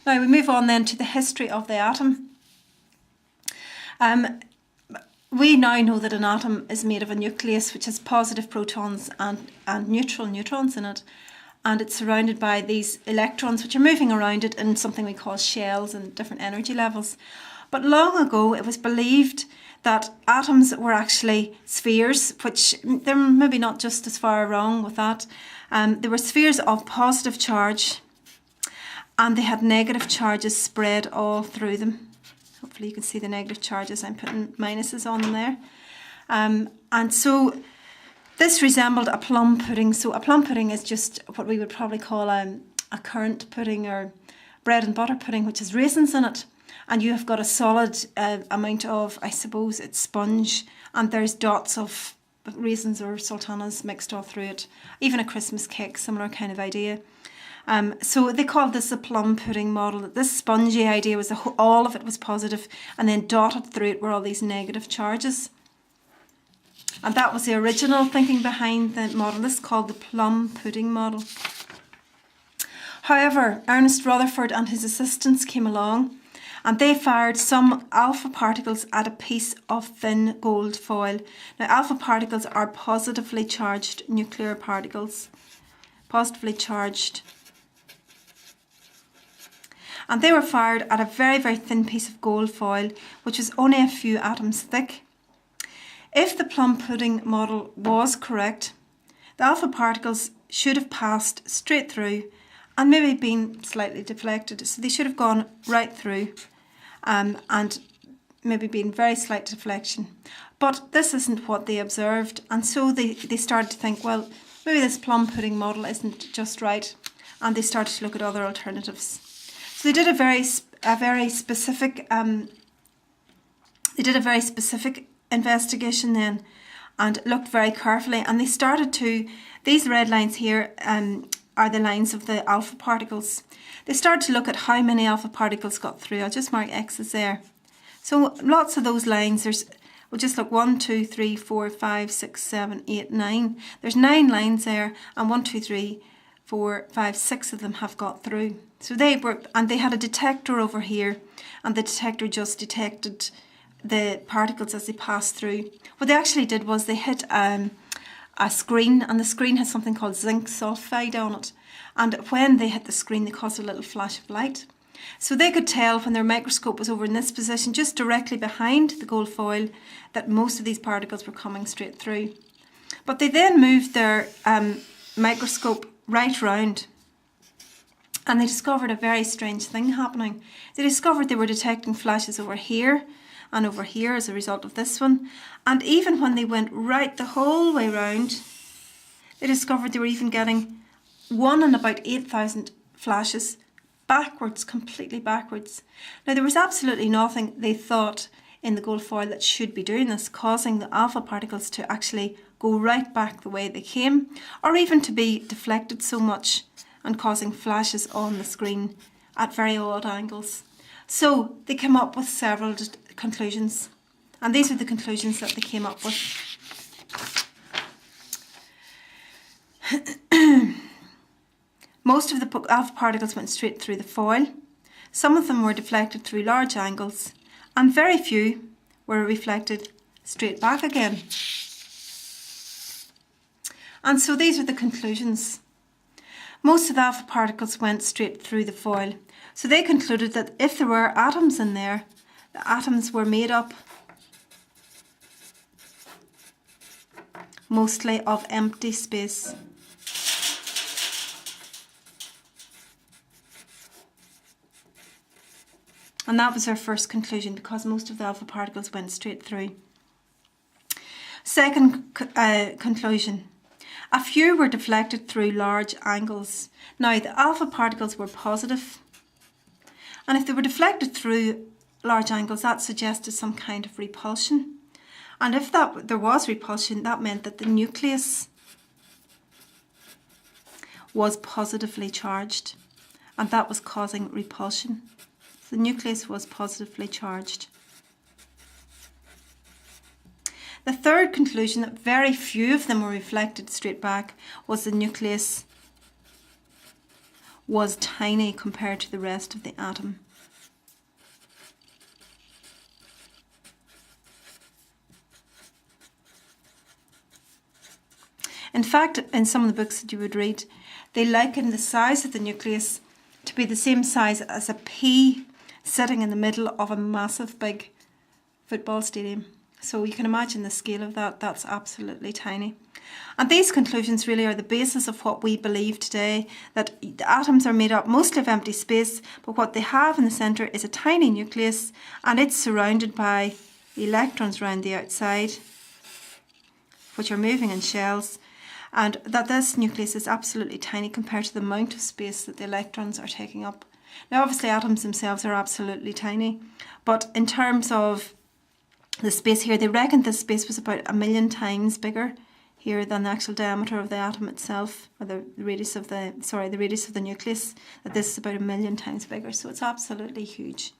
Now we move on then to the history of the atom. We now know that an atom is made of a nucleus which has positive protons and neutral neutrons in it. And it's surrounded by these electrons which are moving around it in something we call shells and different energy levels. But long ago it was believed that atoms were actually spheres, which they're maybe not just as far wrong with that. They were spheres of positive charge and they had negative charges spread all through them. Hopefully you can see the negative charges. I'm putting minuses on them there. And so this resembled a plum pudding. So a plum pudding is just what we would probably call a currant pudding or bread and butter pudding, which has raisins in it. And you have got a solid amount of, I suppose, it's sponge. And there's dots of raisins or sultanas mixed all through it. Even a Christmas cake, similar kind of idea. So they called this a plum pudding model. This spongy idea was all of it was positive, and then dotted through it were all these negative charges. And that was the original thinking behind the model. This is called the plum pudding model. However, Ernest Rutherford and his assistants came along and they fired some alpha particles at a piece of thin gold foil. Now, alpha particles are positively charged nuclear particles. Positively charged. And they were fired at a very, very thin piece of gold foil, which was only a few atoms thick. If the plum pudding model was correct, the alpha particles should have passed straight through and maybe been slightly deflected. So they should have gone right through and maybe been very slight deflection. But this isn't what they observed. And so they started to think, well, maybe this plum pudding model isn't just right. And they started to look at other alternatives. So they did a very specific investigation then and looked very carefully, and they started to, these red lines here are the lines of the alpha particles. They started to look at how many alpha particles got through. I'll just mark X's there. So lots of those lines, we'll just look 1, 2, 3, 4, 5, 6, 7, 8, 9. There's 9 lines there, and 1, 2, 3, 4, 5, 6 of them have got through. So they worked, and they had a detector over here, and the detector just detected the particles as they passed through. What they actually did was they hit a screen, and the screen has something called zinc sulfide on it. And when they hit the screen, they caused a little flash of light. So they could tell when their microscope was over in this position, just directly behind the gold foil, that most of these particles were coming straight through. But they then moved their microscope right round, and they discovered a very strange thing happening. They discovered they were detecting flashes over here and over here as a result of this one. And even when they went right the whole way round, they discovered they were even getting 1 in about 8,000 flashes backwards, completely backwards. Now, there was absolutely nothing, they thought, in the gold foil that should be doing this, causing the alpha particles to actually go right back the way they came, or even to be deflected so much and causing flashes on the screen at very odd angles. So they came up with several conclusions, and these are the conclusions that they came up with. Most of the alpha particles went straight through the foil. Some of them were deflected through large angles, and very few were reflected straight back again. And so these are the conclusions. Most of the alpha particles went straight through the foil. So they concluded that if there were atoms in there, the atoms were made up mostly of empty space. And that was our first conclusion, because most of the alpha particles went straight through. Second conclusion. A few were deflected through large angles. Now, the alpha particles were positive, and if they were deflected through large angles, that suggested some kind of repulsion. And if there was repulsion, that meant that the nucleus was positively charged, and that was causing repulsion. The nucleus was positively charged. The third conclusion, that very few of them were reflected straight back, was the nucleus was tiny compared to the rest of the atom. In fact, in some of the books that you would read, they liken the size of the nucleus to be the same size as a pea sitting in the middle of a massive big football stadium. So you can imagine the scale of that. That's absolutely tiny. And these conclusions really are the basis of what we believe today, that the atoms are made up mostly of empty space, but what they have in the centre is a tiny nucleus, and it's surrounded by electrons around the outside, which are moving in shells, and that this nucleus is absolutely tiny compared to the amount of space that the electrons are taking up. Now obviously atoms themselves are absolutely tiny, but in terms of the space here, they reckoned this space was about 1,000,000 times bigger here than the actual diameter of the atom itself, or the radius of the nucleus, that this is about 1,000,000 times bigger, so it's absolutely huge.